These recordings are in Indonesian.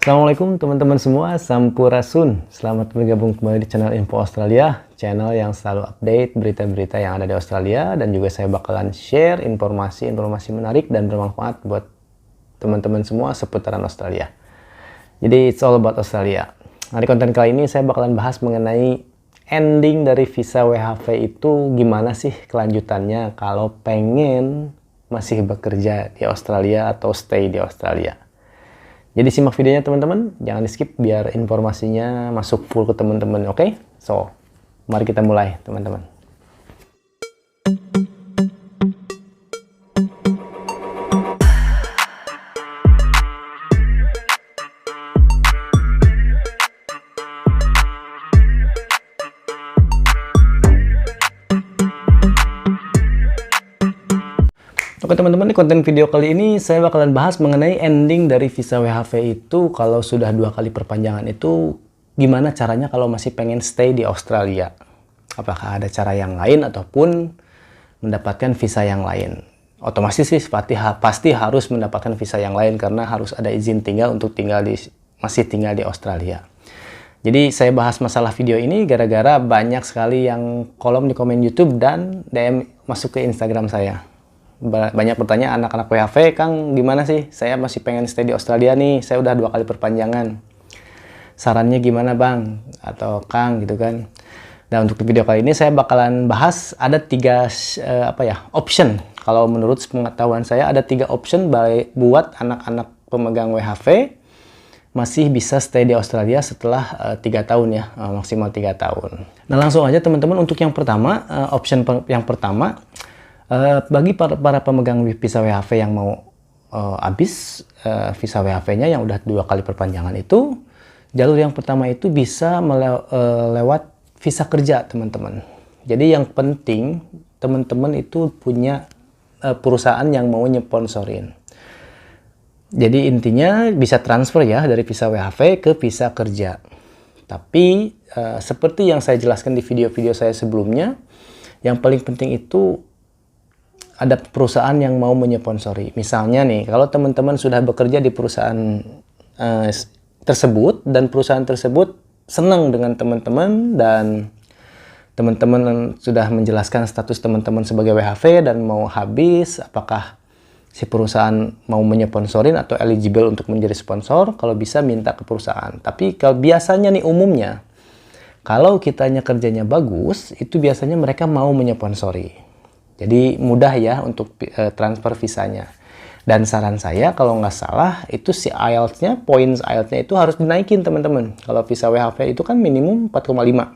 Assalamualaikum teman-teman semua, Sampurasun. Selamat bergabung kembali di channel Info Australia, channel yang selalu update berita-berita yang ada di Australia, dan juga saya bakalan share informasi-informasi menarik dan bermanfaat buat teman-teman semua seputaran Australia. Jadi it's all about Australia. Nah, di konten kali ini saya bakalan bahas mengenai ending dari visa WHV itu gimana sih kelanjutannya kalau pengen masih bekerja di Australia atau stay di Australia. Jadi simak videonya teman-teman, jangan di skip biar informasinya masuk full ke teman-teman, oke? So, mari kita mulai teman-teman. Oke teman-teman, di konten video kali ini saya bakalan bahas mengenai ending dari visa WHV itu kalau sudah 2 kali perpanjangan itu gimana caranya kalau masih pengen stay di Australia. Apakah ada cara yang lain ataupun mendapatkan visa yang lain. Otomatis sih pasti harus mendapatkan visa yang lain karena harus ada izin tinggal untuk masih tinggal di Australia. Jadi saya bahas masalah video ini gara-gara banyak sekali yang kolom di komen YouTube dan DM masuk ke Instagram saya. Banyak bertanya, anak-anak WHV, Kang gimana sih? Saya masih pengen stay di Australia nih, saya udah 2 kali perpanjangan. Sarannya gimana Bang? Atau Kang gitu kan. Dan untuk video kali ini saya bakalan bahas ada 3 option. Kalau menurut pengetahuan saya ada 3 option buat anak-anak pemegang WHV masih bisa stay di Australia setelah 3 tahun ya, maksimal 3 tahun. Nah langsung aja teman-teman, untuk yang pertama, option yang pertama, bagi para pemegang visa WHV yang mau habis visa WHV-nya yang udah 2 kali perpanjangan itu, jalur yang pertama itu bisa lewat visa kerja teman-teman. Jadi yang penting teman-teman itu punya perusahaan yang mau nyeponsorin. Jadi intinya bisa transfer ya dari visa WHV ke visa kerja. Tapi seperti yang saya jelaskan di video-video saya sebelumnya, yang paling penting itu ada perusahaan yang mau menyponsori. Misalnya nih, kalau teman-teman sudah bekerja di perusahaan tersebut dan perusahaan tersebut senang dengan teman-teman dan teman-teman sudah menjelaskan status teman-teman sebagai WHV dan mau habis, apakah si perusahaan mau menyponsorin atau eligible untuk menjadi sponsor, kalau bisa minta ke perusahaan. Tapi kalau biasanya nih umumnya, kalau kitanya kerjanya bagus, itu biasanya mereka mau menyponsori. Jadi mudah ya untuk transfer visanya. Dan saran saya kalau nggak salah itu si IELTS-nya, points IELTS-nya itu harus dinaikin teman-teman. Kalau visa WHV itu kan minimum 4,5.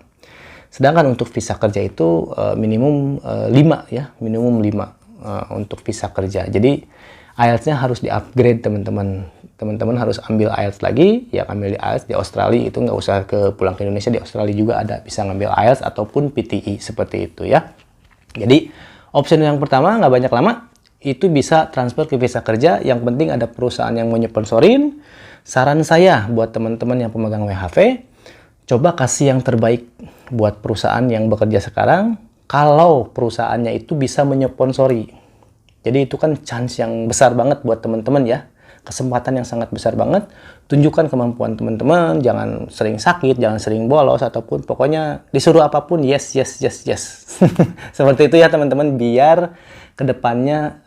Sedangkan untuk visa kerja itu minimum 5 ya, minimum 5 untuk visa kerja. Jadi IELTS-nya harus di-upgrade teman-teman. Teman-teman harus ambil IELTS lagi, ya ambil di IELTS di Australia itu nggak usah pulang ke Indonesia, di Australia juga ada bisa ngambil IELTS ataupun PTE seperti itu ya. Jadi option yang pertama nggak banyak lama, itu bisa transfer ke visa kerja, yang penting ada perusahaan yang mau nyponsorin. Saran saya buat teman-teman yang pemegang WHV, coba kasih yang terbaik buat perusahaan yang bekerja sekarang, kalau perusahaannya itu bisa menyponsori. Jadi itu kan chance yang besar banget buat teman-teman ya, kesempatan yang sangat besar banget. Tunjukkan kemampuan teman-teman, jangan sering sakit, jangan sering bolos, ataupun pokoknya disuruh apapun yes. Seperti itu ya teman-teman, biar kedepannya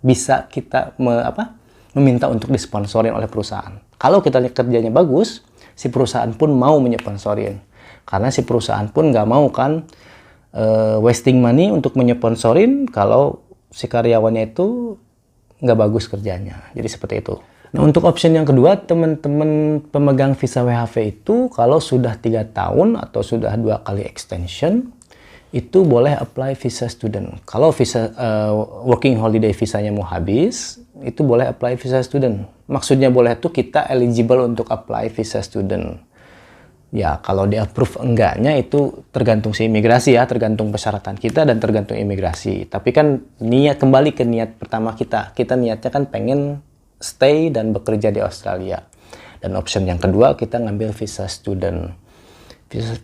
bisa kita meminta untuk disponsorin oleh perusahaan. Kalau kita kerjanya bagus, si perusahaan pun mau menyponsorin. Karena si perusahaan pun nggak mau kan wasting money untuk menyponsorin kalau si karyawannya itu nggak bagus kerjanya. Jadi seperti itu. Nah, untuk option yang kedua, teman-teman pemegang visa WHV itu kalau sudah 3 tahun atau sudah 2 kali extension, itu boleh apply visa student. Kalau visa working holiday visanya mau habis, itu boleh apply visa student. Maksudnya boleh tuh kita eligible untuk apply visa student. Ya, kalau di-approve enggaknya itu tergantung si imigrasi ya, tergantung persyaratan kita dan tergantung imigrasi. Tapi kan kembali ke niat pertama kita. Kita niatnya kan pengen stay dan bekerja di Australia. Dan option yang kedua kita ngambil visa student.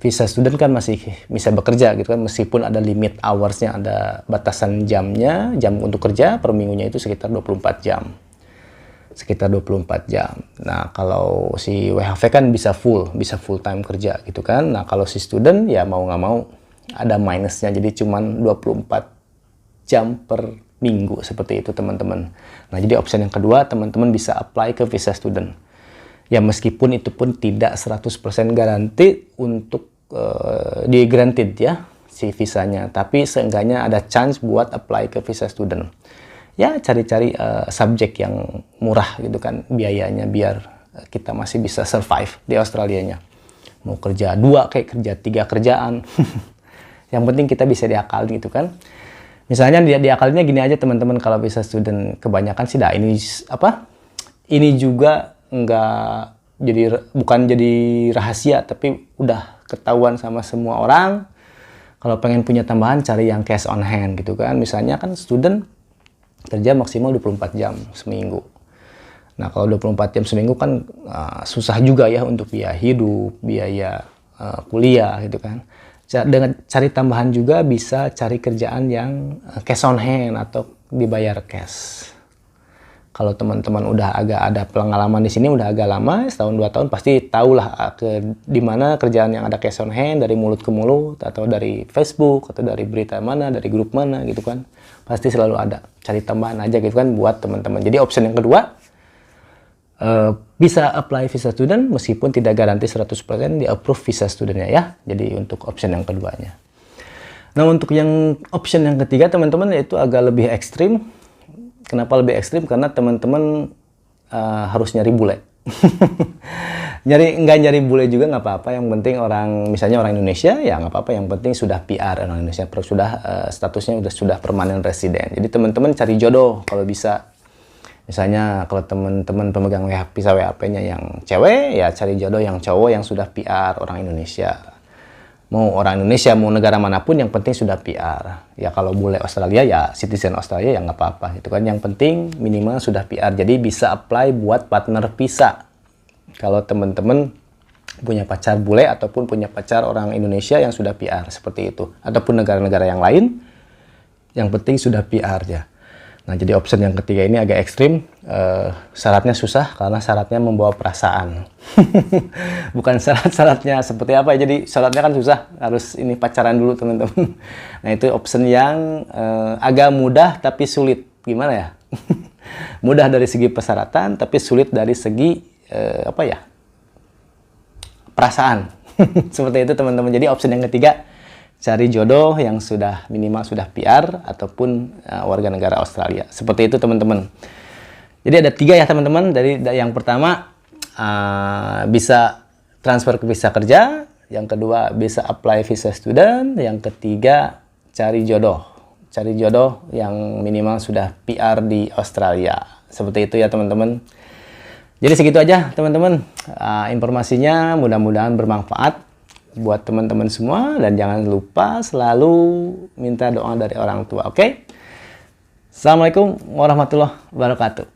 Visa student kan masih bisa bekerja gitu kan, meskipun ada limit hours-nya, ada batasan jamnya, jam untuk kerja per minggunya itu sekitar 24 jam. sekitar 24 jam. Nah, kalau si WHV kan bisa full time kerja gitu kan. Nah, kalau si student ya mau nggak mau ada minusnya, jadi cuman 24 jam per minggu seperti itu teman-teman. Nah, jadi option yang kedua teman-teman bisa apply ke visa student. Ya meskipun itu pun tidak 100% garanti untuk di granted ya si visanya, tapi seenggaknya ada chance buat apply ke visa student. Ya cari-cari subjek yang murah gitu kan biayanya, biar kita masih bisa survive di Australianya. Mau kerja 2 kayak kerja 3 kerjaan. Yang penting kita bisa diakalin gitu kan. Misalnya diakalinnya gini aja teman-teman, kalau visa student kebanyakan sih ini juga bukan jadi rahasia, tapi udah ketahuan sama semua orang. Kalau pengen punya tambahan, cari yang cash on hand gitu kan. Misalnya kan student kerja maksimal 24 jam seminggu. Nah, kalau 24 jam seminggu kan susah juga ya untuk biaya hidup, biaya kuliah gitu kan. Dengan cari tambahan juga bisa cari kerjaan yang cash on hand atau dibayar cash. Kalau teman-teman udah agak ada pengalaman di sini, udah agak lama, setahun 2 tahun, pasti tahulah di mana kerjaan yang ada cash on hand, dari mulut ke mulut, atau dari Facebook, atau dari berita mana, dari grup mana gitu kan. Pasti selalu ada. Cari tambahan aja gitu kan buat teman-teman. Jadi option yang kedua, bisa apply visa student meskipun tidak garanti 100% di approve visa studentnya ya. Jadi untuk option yang keduanya. Nah, untuk yang option yang ketiga teman-teman, yaitu agak lebih ekstrim. Kenapa lebih ekstrim? Karena teman-teman harus nyari bule. Nggak nyari bule juga nggak apa-apa. Yang penting misalnya orang Indonesia ya nggak apa-apa. Yang penting sudah PR orang Indonesia, statusnya sudah permanent resident. Jadi teman-teman cari jodoh kalau bisa. Misalnya kalau teman-teman pemegang visa WHP-nya yang cewek, ya cari jodoh yang cowok yang sudah PR orang Indonesia. Mau orang Indonesia, mau negara manapun, yang penting sudah PR. Ya kalau bule Australia, ya citizen Australia, ya nggak apa-apa. Itu kan yang penting minimal sudah PR. Jadi bisa apply buat partner visa. Kalau teman-teman punya pacar bule ataupun punya pacar orang Indonesia yang sudah PR, seperti itu. Ataupun negara-negara yang lain, yang penting sudah PR ya. Nah, jadi option yang ketiga ini agak ekstrim. Syaratnya susah karena syaratnya membawa perasaan. Bukan syaratnya seperti apa. Jadi syaratnya kan susah. Harus ini pacaran dulu teman-teman. Nah, itu option yang agak mudah tapi sulit. Gimana ya? Mudah dari segi persyaratan tapi sulit dari segi perasaan. Seperti itu teman-teman. Jadi option yang ketiga, cari jodoh yang minimal sudah PR ataupun warga negara Australia. Seperti itu teman-teman. Jadi ada 3 ya teman-teman. Dari yang pertama bisa transfer ke visa kerja, yang kedua bisa apply visa student, yang ketiga cari jodoh. Cari jodoh yang minimal sudah PR di Australia. Seperti itu ya teman-teman. Jadi segitu aja teman-teman informasinya, mudah-mudahan bermanfaat buat teman-teman semua, dan jangan lupa selalu minta doa dari orang tua, oke? Assalamualaikum warahmatullahi wabarakatuh.